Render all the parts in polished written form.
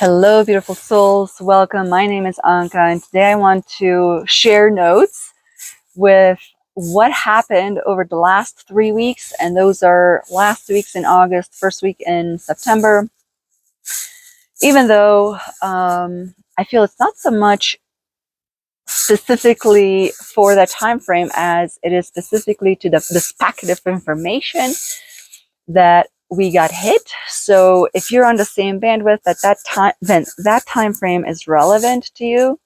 Hello, beautiful souls. Welcome. My name is Anka, and today I want to share notes with what happened over the last 3 weeks. And those are last 2 weeks in August, first week in September. Even though I feel it's not so much specifically for that time frame as it is specifically to this packet of information that we got hit. So if you're on the same bandwidth at that time, then that time frame is relevant to you.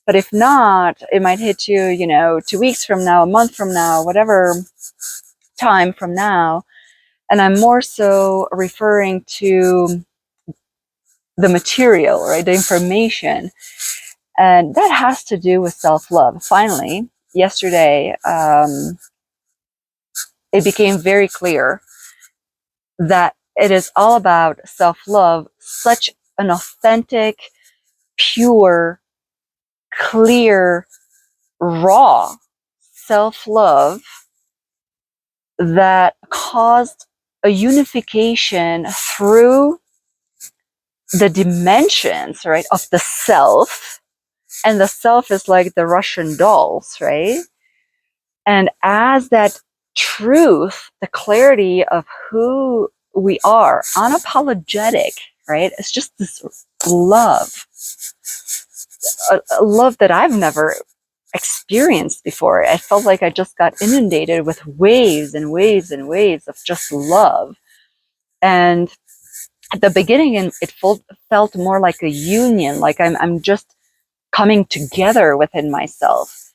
But if not, it might hit you, 2 weeks from now, a month from now, whatever time from now. And I'm more so referring to the material, right? The information. And that has to do with self-love. Finally, yesterday, it became very clear that it is all about self-love, such an authentic, pure, clear, raw self-love that caused a unification through the dimensions, right, of the self. And the self is like the Russian dolls, right? And as that truth, the clarity of who we are, unapologetic, right? It's just this love, a love that I've never experienced before. I felt like I just got inundated with waves and waves and waves of just love. And at the beginning, it felt more like a union, like I'm just coming together within myself.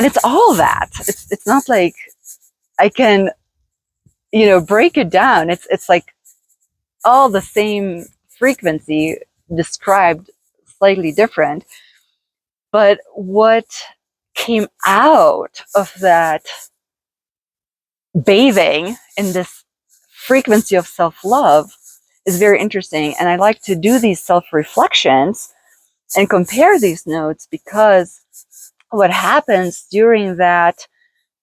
And it's all that. It's not like I can, break it down. It's like all the same frequency described slightly different. But what came out of that bathing in this frequency of self-love is very interesting. And I like to do these self-reflections and compare these notes, because what happens during that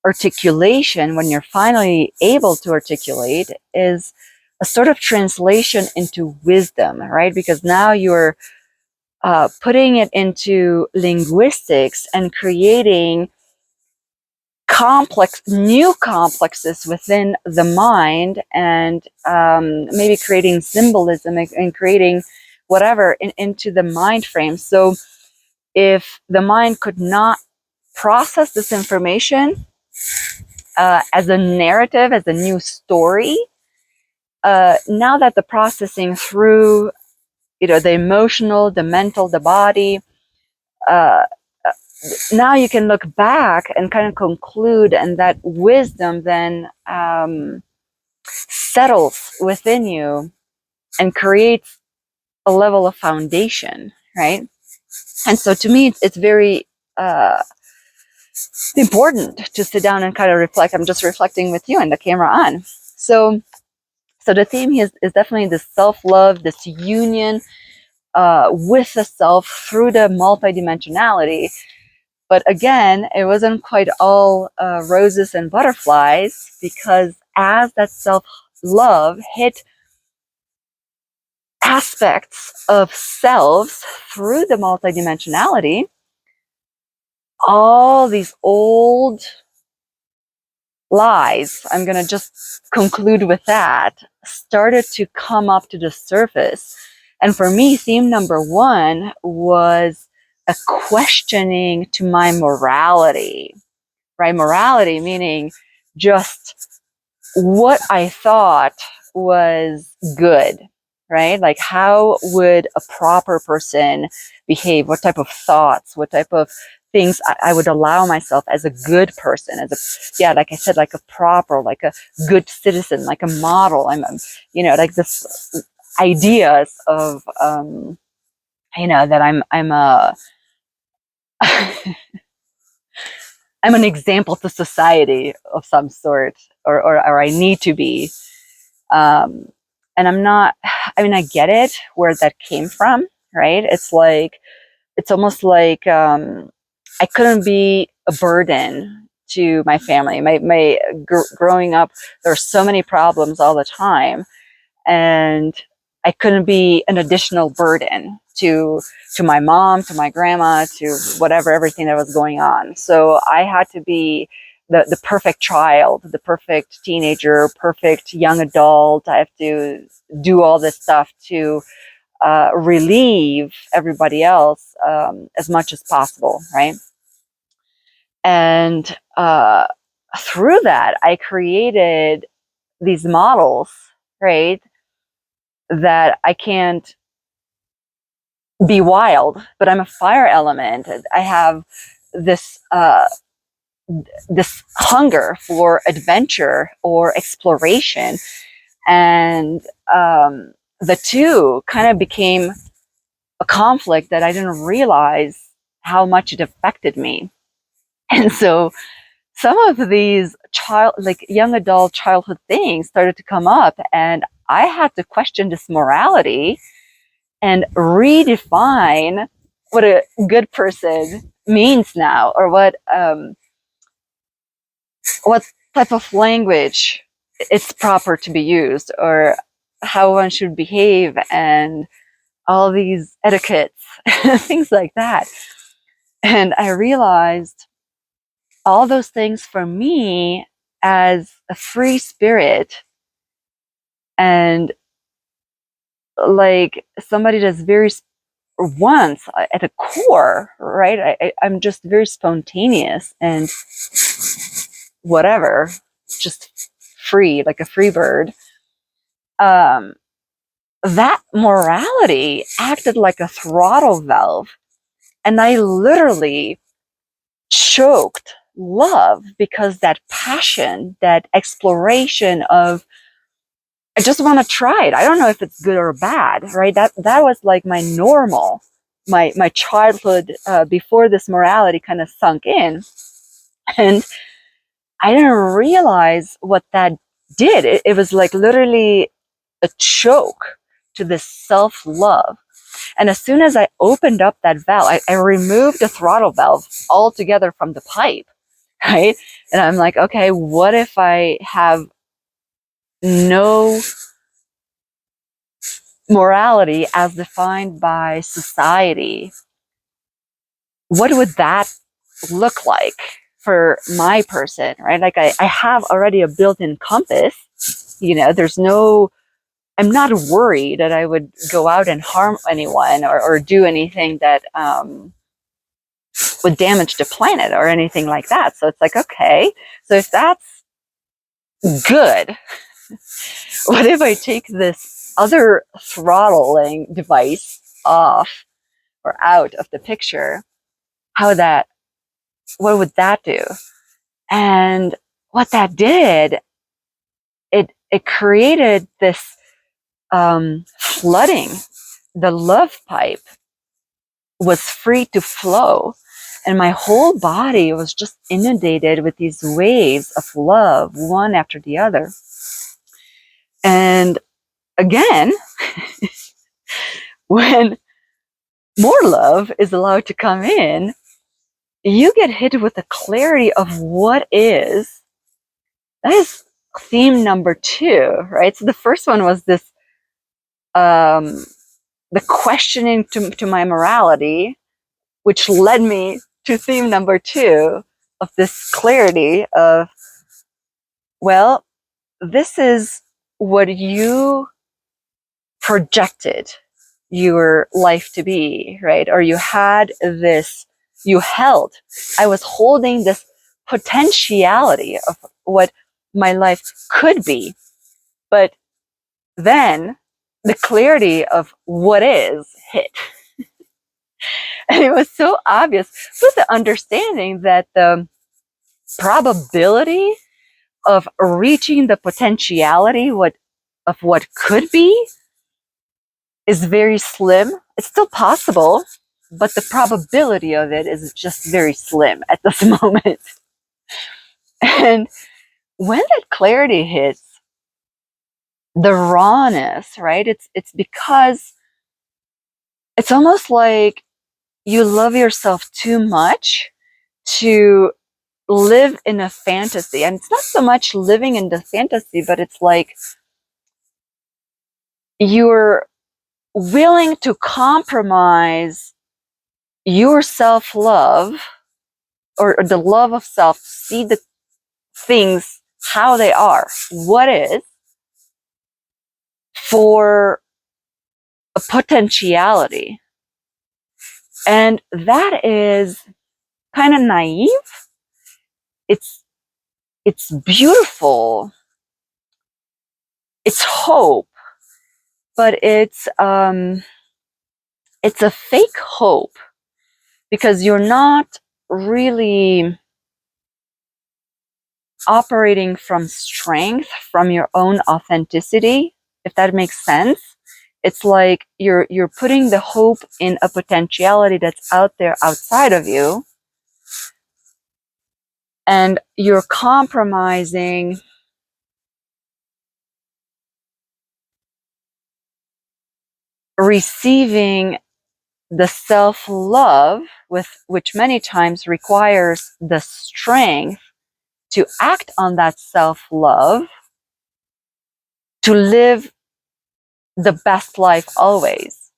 articulation, when you're finally able to articulate, is a sort of translation into wisdom, right? Because now you're putting it into linguistics and creating new complexes within the mind, and maybe creating symbolism and creating whatever into the mind frame. So if the mind could not process this information as a narrative, as a new story, now that the processing through, the emotional, the mental, the body, now you can look back and kind of conclude, and that wisdom then settles within you and creates a level of foundation, right? And so to me, it's very important to sit down and kind of reflect. I'm just reflecting with you and the camera on. So the theme is definitely this self-love, this union with the self through the multi-dimensionality. But again, it wasn't quite all roses and butterflies, because as that self-love hit aspects of selves through the multi-dimensionality, all these old lies, I'm going to just conclude with that, started to come up to the surface. And for me, theme number one was a questioning to my morality, right? Morality meaning just what I thought was good, right? Like, how would a proper person behave? What type of thoughts, what type of things I would allow myself as a good person, like I said, like a proper, like a good citizen, like a model. I'm like this ideas of, that I'm a, I'm an example to society of some sort, or I need to be. And I'm not, I get it where that came from, right? It's almost like, I couldn't be a burden to my family. Growing up, there were so many problems all the time. And I couldn't be an additional burden to my mom, to my grandma, to whatever, everything that was going on. So I had to be the perfect child, the perfect teenager, perfect young adult. I have to do all this stuff to relieve everybody else as much as possible, right? And through that, I created these models, right? That I can't be wild, but I'm a fire element. I have this this hunger for adventure or exploration, and the two kind of became a conflict that I didn't realize how much it affected me. And so some of these like young adult childhood things started to come up, and I had to question this morality and redefine what a good person means now, or what type of language it's proper to be used, or how one should behave, and all these etiquettes, things like that. And I realized all those things for me as a free spirit, and like somebody that's very once at a core, right? I'm just very spontaneous and whatever, just free, like a free bird. That morality acted like a throttle valve, and I literally choked love, because that passion, that exploration of, I just want to try it. I don't know if it's good or bad, right? That was like my normal, my childhood before this morality kind of sunk in, and I didn't realize what that did. It was like literally a choke to this self love. And as soon as I opened up that valve, I removed the throttle valve altogether from the pipe, right? And I'm like, okay, what if I have no morality as defined by society? What would that look like for my person, right? Like I have already a built-in compass, there's no, I'm not worried that I would go out and harm anyone, or do anything that would damage the planet or anything like that. So it's like, okay, so if that's good, what if I take this other throttling device off or out of the picture? What would that do? And what that did, it created this flooding. The love pipe was free to flow, and my whole body was just inundated with these waves of love, one after the other. And again, when more love is allowed to come in, you get hit with the clarity of what is. That is theme number 2, right? So the first one was this, the questioning to my morality, which led me to theme number 2 of this clarity of, well, this is what you projected your life to be, right? Or you held, I was holding this potentiality of what my life could be. But then the clarity of what is hit. And it was so obvious, with the understanding that the probability of reaching the potentiality of what could be is very slim. It's still possible, but the probability of it is just very slim at this moment. And when that clarity hits, the rawness, right? It's because it's almost like you love yourself too much to live in a fantasy. And it's not so much living in the fantasy, but it's like you're willing to compromise your self-love or the love of self to see the things how they are, what is, for a potentiality. And that is kind of naive. It's beautiful. It's hope, but it's a fake hope, because you're not really operating from strength, from your own authenticity, if that makes sense. It's like you're putting the hope in a potentiality that's out there outside of you, and you're compromising receiving the self-love, with which many times requires the strength to act on that self-love, to live the best life always.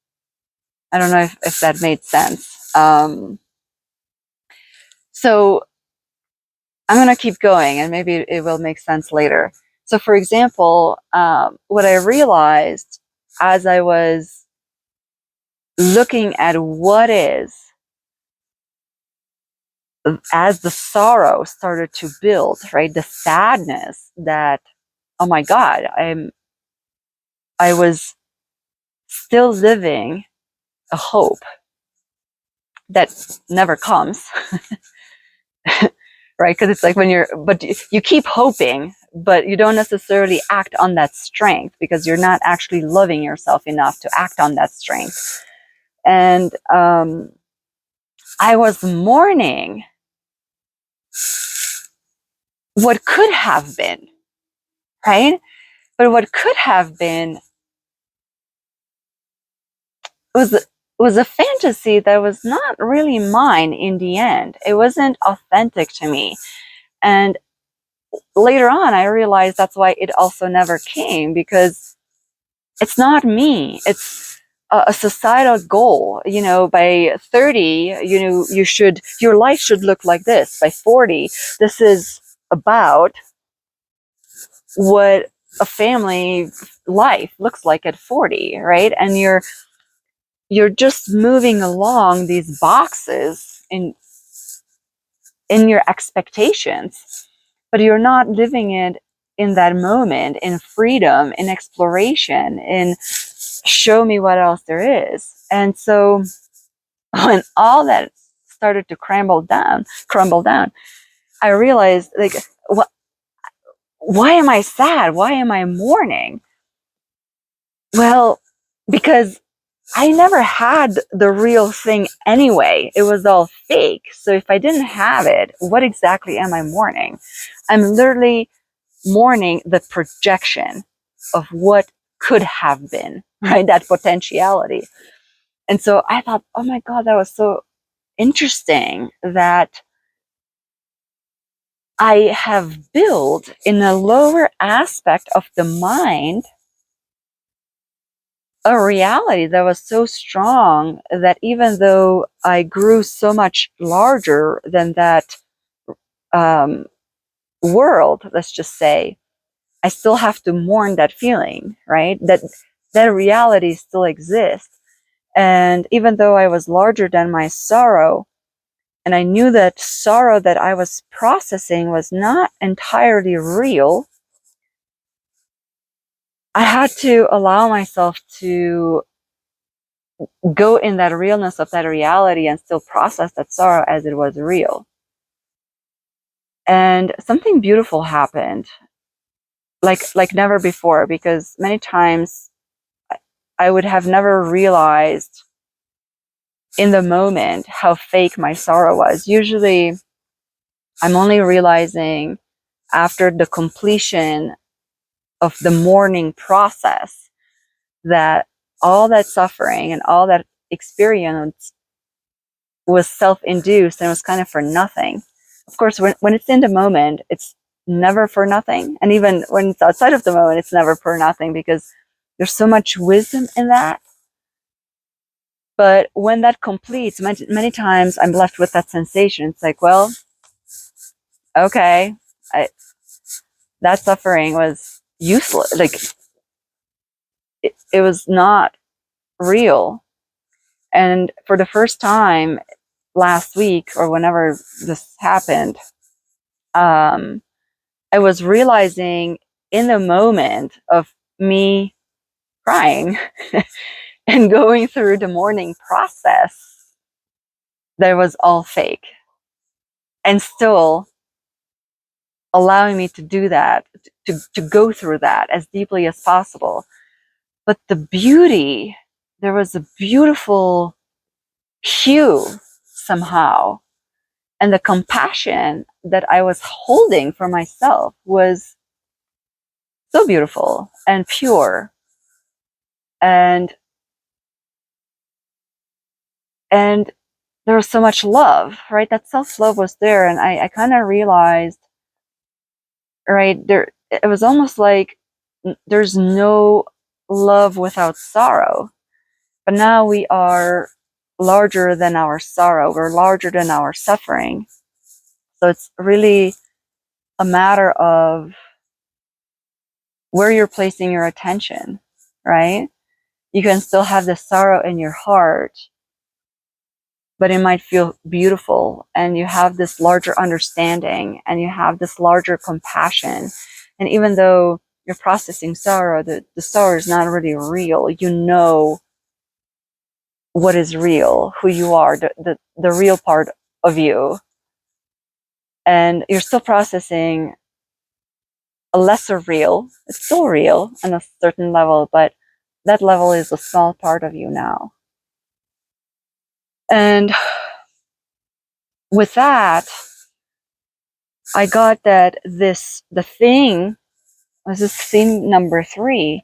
I don't know if that made sense. So I'm going to keep going, and maybe it will make sense later. So for example, what I realized as I was looking at what is, as the sorrow started to build, right? The sadness that, oh my God, I was still living a hope that never comes, right? Because it's like but you keep hoping, but you don't necessarily act on that strength because you're not actually loving yourself enough to act on that strength. And I was mourning what could have been, right? But what could have been was a fantasy that was not really mine in the end. It wasn't authentic to me. And later on, I realized that's why it also never came, because it's not me. It's a societal goal. You know, by 30, your life should look like this. By 40, this is about what a family life looks like at 40, right? And you're just moving along these boxes in your expectations, but you're not living it in that moment, in freedom, in exploration, in show me what else there is. And so when all that started to crumble down, I realized, like, why am I sad? Why am I mourning? Well, because I never had the real thing anyway. It was all fake. So if I didn't have it, what exactly am I mourning? I'm literally mourning the projection of what could have been, right? That potentiality. And so I thought, oh my God, that was so interesting that I have built in a lower aspect of the mind a reality that was so strong that even though I grew so much larger than that world, let's just say, I still have to mourn that feeling, right? That reality still exists. And even though I was larger than my sorrow, and I knew that sorrow that I was processing was not entirely real, I had to allow myself to go in that realness of that reality and still process that sorrow as it was real. And something beautiful happened, like never before, because many times I would have never realized in the moment how fake my sorrow was. Usually I'm only realizing after the completion of the mourning process that all that suffering and all that experience was self-induced and was kind of for nothing. Of course, when it's in the moment, it's never for nothing. And even when it's outside of the moment, it's never for nothing, because there's so much wisdom in that. But when that completes, many times I'm left with that sensation. It's like, well, okay, that suffering was useless. Like, it was not real. And for the first time last week, or whenever this happened, I was realizing in the moment of me crying and going through the mourning process that it was all fake, and still allowing me to do that, to go through that as deeply as possible. But the beauty, there was a beautiful hue somehow. And the compassion that I was holding for myself was so beautiful and pure. And there was so much love, right? That self-love was there. And I kind of realized, right, there, it was almost like there's no love without sorrow. But now we are larger than our sorrow. We're larger than our suffering. So it's really a matter of where you're placing your attention, right? You can still have the sorrow in your heart, but it might feel beautiful, and you have this larger understanding, and you have this larger compassion. And even though you're processing sorrow, the sorrow is not really real. You know what is real, who you are, the real part of you. And you're still processing a lesser real. It's still real on a certain level, but that level is a small part of you now. And with that, I got that this is theme number 3,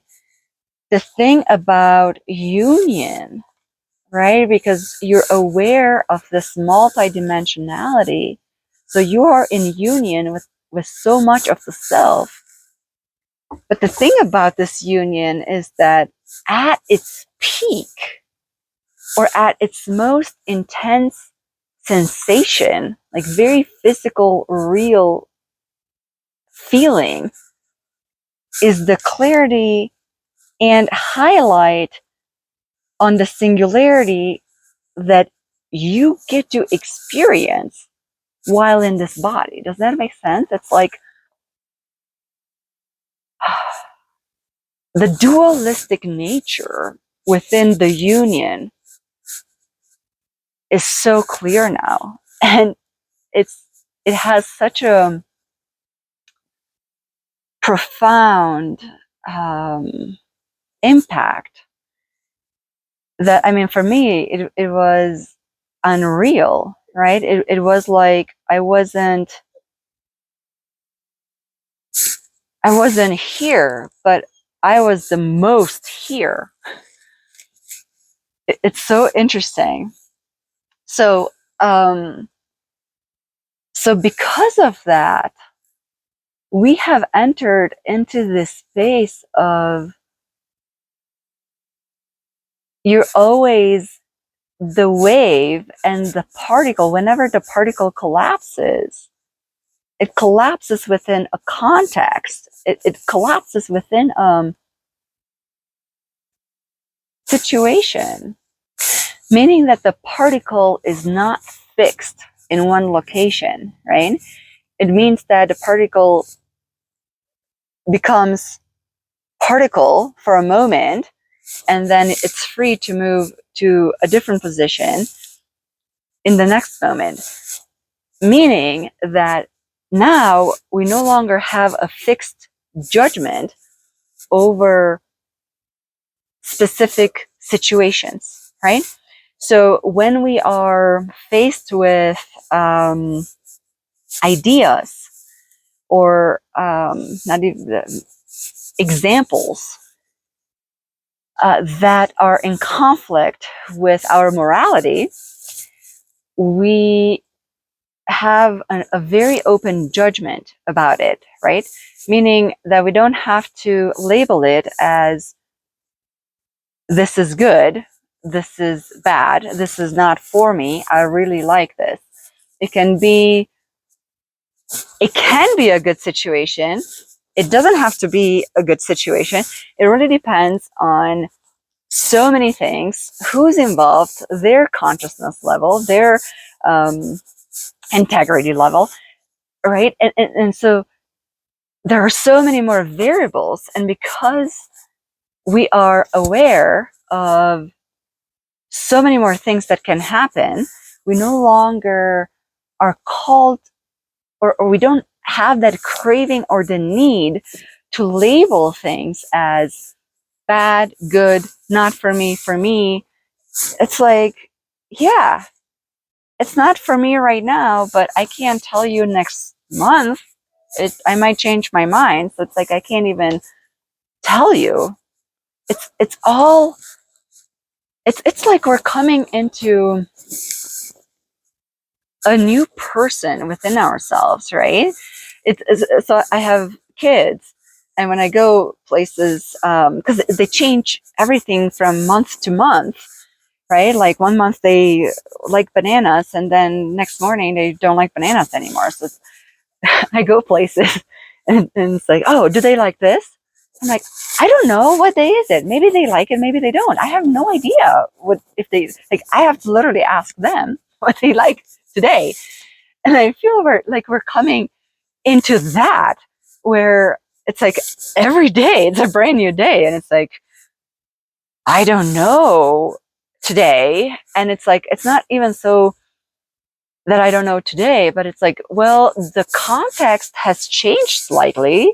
the thing about union, right? Because you're aware of this multi-dimensionality. So you are in union with so much of the self. But the thing about this union is that at its peak, or at its most intense sensation, like very physical, real feeling, is the clarity and highlight on the singularity that you get to experience while in this body. Does that make sense? It's like the dualistic nature within the union is so clear now. And it has such a profound impact that, I mean, for me, it was unreal, right? It was like I wasn't here, but I was the most here. It's so interesting. So, so because of that, we have entered into this space of you're always the wave and the particle. Whenever the particle collapses, it collapses within a context. It collapses within situation, meaning that the particle is not fixed in one location, right? It means that the particle becomes particle for a moment, and then it's free to move to a different position in the next moment. Meaning that now we no longer have a fixed judgment over specific situations, right? So when we are faced with ideas or not even examples that are in conflict with our morality, we have a very open judgment about it, right? Meaning that we don't have to label it as this is good, this is bad. This is not for me. I really like this. It can be a good situation. It doesn't have to be a good situation. It really depends on so many things, who's involved, their consciousness level, their integrity level, right? And so there are so many more variables. And because we are aware of so many more things that can happen, we no longer are called, or we don't have that craving or the need to label things as bad, good, not for me, for me. It's like, yeah, it's not for me right now, but I can't tell you next month. I might change my mind. So it's like, I can't even tell you. It's all, it's like we're coming into a new person within ourselves, right? So I have kids, and when I go places, because they change everything from month to month, right? Like one month they like bananas, and then next morning they don't like bananas anymore. So I go places, and it's like, oh, do they like this? I'm like, I don't know. What day is it? Maybe they like it, maybe they don't. I have no idea what, if they like. I have to literally ask them what they like today. And I feel we're coming into that, where it's like every day it's a brand new day, and it's like, I don't know today. And it's like, it's not even so that I don't know today, but it's like, well, the context has changed slightly.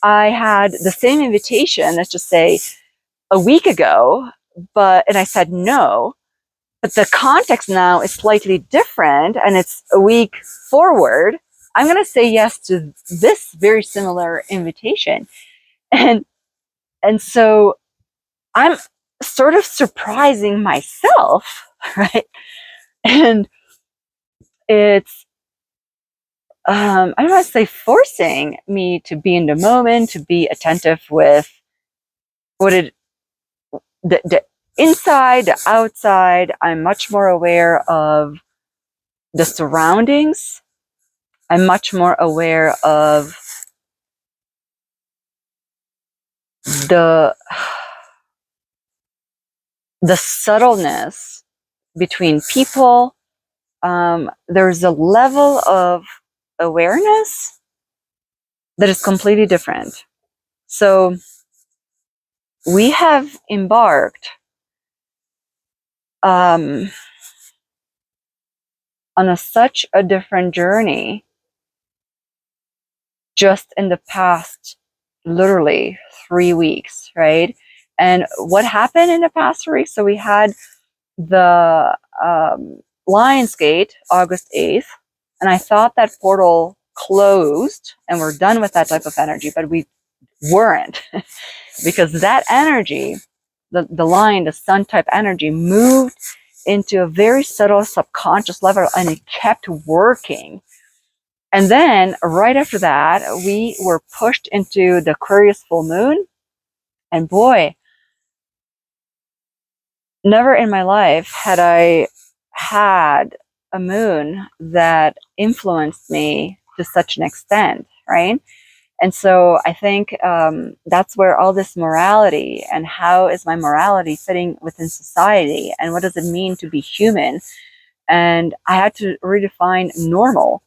I had the same invitation, let's just say a week ago, and I said no, but the context now is slightly different and it's a week forward. I'm going to say yes to this very similar invitation. And, and so I'm sort of surprising myself, right? And it's, I don't want to say forcing me to be in the moment, to be attentive with what the inside, the outside. I'm much more aware of the surroundings. I'm much more aware of the subtleness between people. There's a level of awareness that is completely different. So we have embarked on such a different journey just in the past, literally 3 weeks, right? And what happened in the past 3 weeks? So we had the Lionsgate, August 8th, and I thought that portal closed and we're done with that type of energy, but we weren't. Because that energy, the line, the sun type energy, moved into a very subtle subconscious level, and it kept working. And then right after that, we were pushed into the Aquarius full moon. And boy, never in my life had I had a moon that influenced me to such an extent, right? And so I think that's where all this morality, and how is my morality fitting within society, and what does it mean to be human? And I had to redefine normal.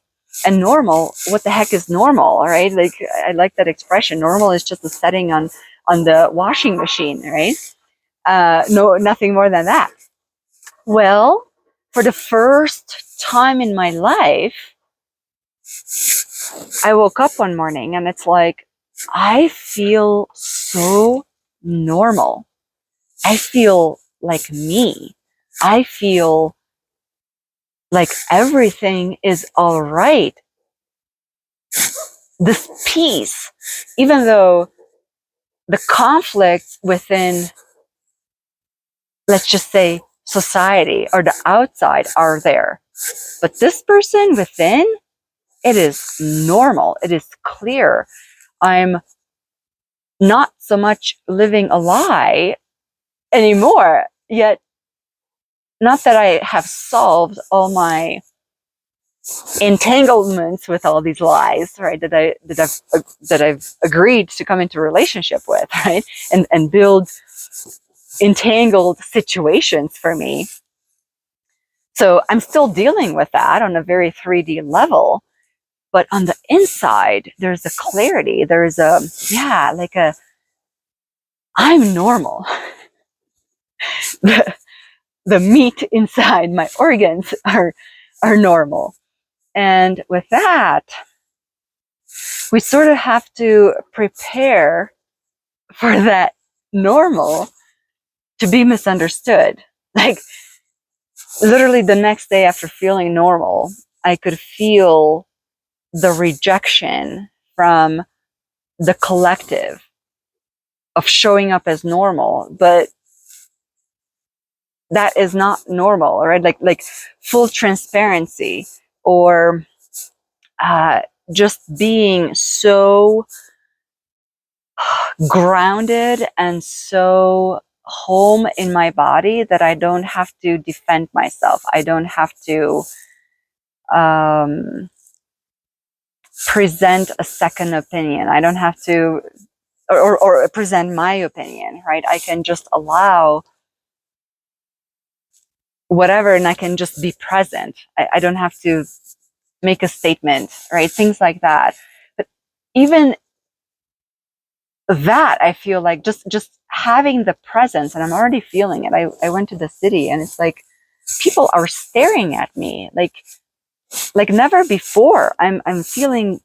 And normal, what the heck is normal, right? Like, I like that expression. Normal is just a setting on the washing machine, right? No, nothing more than that. Well, for the first time in my life, I woke up one morning and it's like, I feel so normal. I feel like me. I feel like everything is all right. This peace, even though the conflicts within, let's just say, society or the outside are there. But this person within, it is normal. It is clear. I'm not so much living a lie anymore, yet not that I have solved all my entanglements with all these lies, right? That I've agreed to come into relationship with, right? And build entangled situations for me. So I'm still dealing with that on a very 3D level, but on the inside, there's a clarity. There's like I'm normal. The meat inside my organs are normal. And with that, we sort of have to prepare for that normal to be misunderstood. Like literally the next day after feeling normal, I could feel the rejection from the collective of showing up as normal, but that is not normal, right? Like full transparency, or just being so grounded and so home in my body that I don't have to defend myself. I don't have to present a second opinion. I don't have to, or present my opinion, right? I can just allow whatever, and I can just be present. I don't have to make a statement, right? Things like that. But even that, I feel like just having the presence, and I'm already feeling it. I went to the city, and it's like people are staring at me like never before. I'm feeling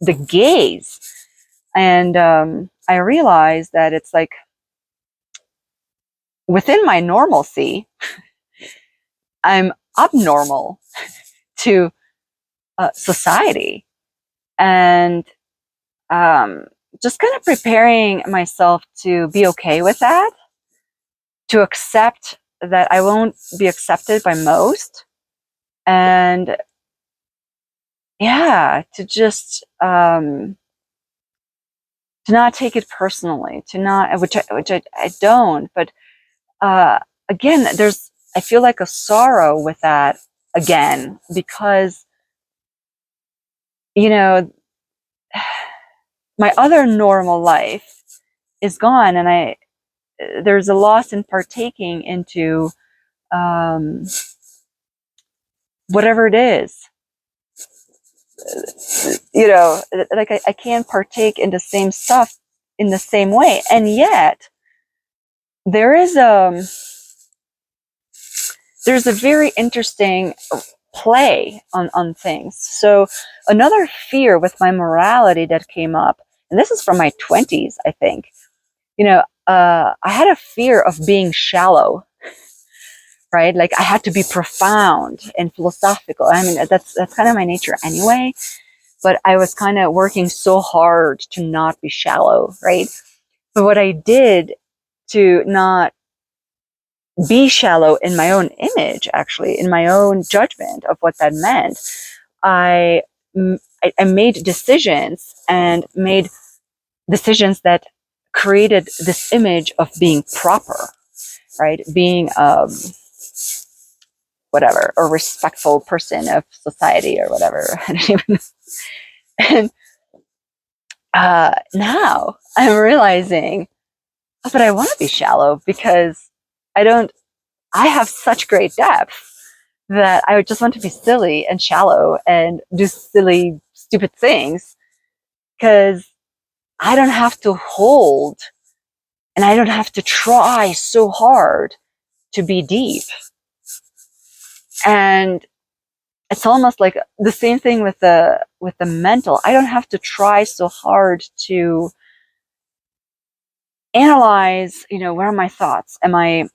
the gaze, and I realized that it's like within my normalcy, I'm abnormal to society, and just kind of preparing myself to be okay with that, to accept that I won't be accepted by most, and yeah, to just to not take it personally, to not, which I don't, but again, I feel like a sorrow with that again, because you know my other normal life is gone, and there's a loss in partaking into whatever it is. Like I can't partake in the same stuff in the same way, and yet there is there's a very interesting play on things. So another fear with my morality that came up, and this is from my 20s, I think. I had a fear of being shallow, right? Like I had to be profound and philosophical. I mean, that's kind of my nature anyway. But I was kind of working so hard to not be shallow, right? But what I did to not be shallow in my own image, actually, in my own judgment of what that meant, I made decisions that created this image of being proper, right? Being whatever, a respectful person of society or whatever. I don't even know. And now I'm realizing, oh, but I want to be shallow because I have such great depth that I would just want to be silly and shallow and do silly, stupid things because I don't have to hold and I don't have to try so hard to be deep. And it's almost like the same thing with the mental. I don't have to try so hard to analyze, where are my thoughts? Am I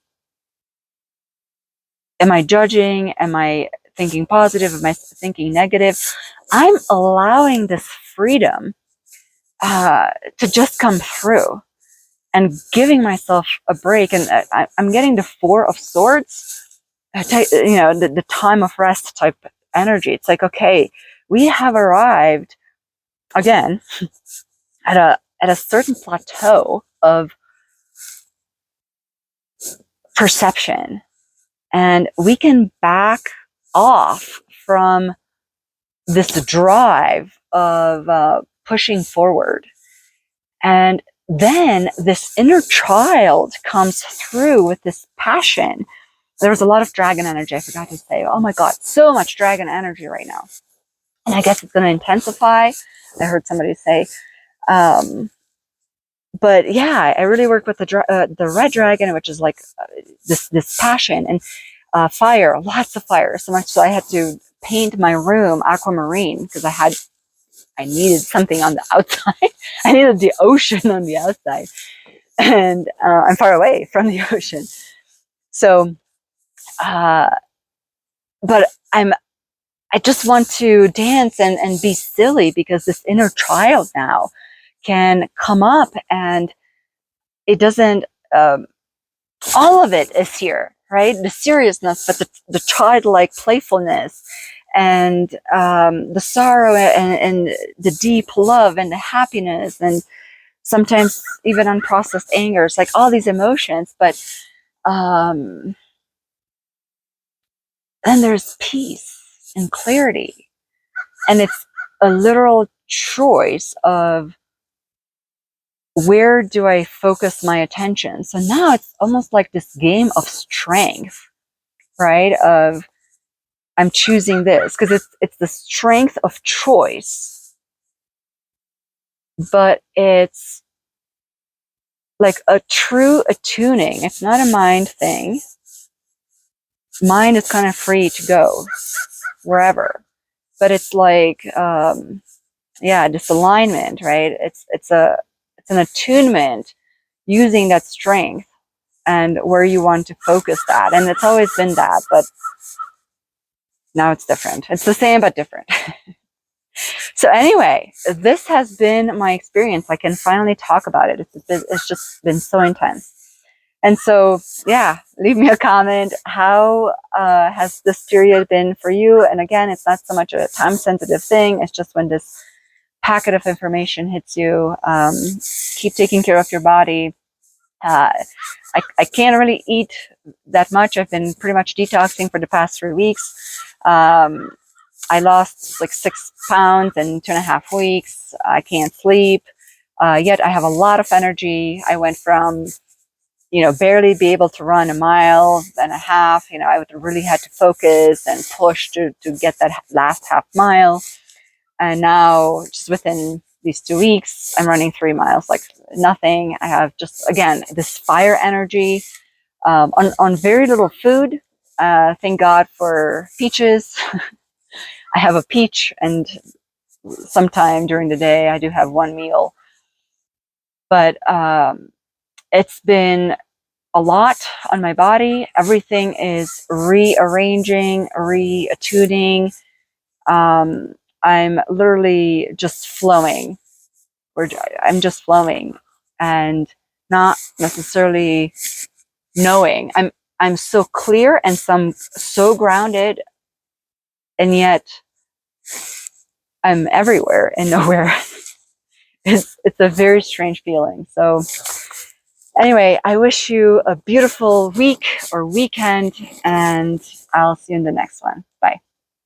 judging? Am I thinking positive? Am I thinking negative? I'm allowing this freedom to just come through and giving myself a break. And I'm getting the Four of Swords, the time of rest type energy. It's like, okay, we have arrived again at a certain plateau of perception And we can back off from this drive of pushing forward. And then this inner child comes through with this passion. There was a lot of dragon energy. I forgot to say, oh my God, so much dragon energy right now. And I guess it's going to intensify. I heard somebody say, but yeah, I really work with the red dragon, which is like this passion and fire, lots of fire. So much so I had to paint my room aquamarine because I needed something on the outside. I needed the ocean on the outside, and I'm far away from the ocean. So, but I just want to dance and be silly because this inner child now can come up, and it doesn't, all of it is here, right? The seriousness, but the childlike playfulness and the sorrow and the deep love and the happiness and sometimes even unprocessed anger. It's like all these emotions, but then there's peace and clarity. And it's a literal choice of where do I focus my attention? So now it's almost like this game of strength, right? Of I'm choosing this because it's the strength of choice, but it's like a true attuning. It's not a mind thing. Mind is kind of free to go wherever, but it's like, this alignment, right? It's an attunement using that strength and where you want to focus that. And it's always been that, but now it's different. It's the same, but different. So anyway, this has been my experience. I can finally talk about it. It's just been so intense. And so, yeah, leave me a comment. How has this period been for you? And again, it's not so much a time sensitive thing. It's just when this packet of information hits you, keep taking care of your body. I can't really eat that much. I've been pretty much detoxing for the past 3 weeks. I lost like 6 pounds in 2.5 weeks. I can't sleep. Yet I have a lot of energy. I went from, barely be able to run 1.5 miles. I would really had to focus and push to get that last half mile. And now just within these 2 weeks, I'm running 3 miles, like nothing. I have just, again, this fire energy on very little food. Thank God for peaches. I have a peach, and sometime during the day, I do have one meal. But it's been a lot on my body. Everything is rearranging, reattuning. I'm literally just flowing. I'm just flowing and not necessarily knowing. I'm so clear and so grounded, and yet I'm everywhere and nowhere. It's a very strange feeling. So anyway, I wish you a beautiful week or weekend, and I'll see you in the next one. Bye.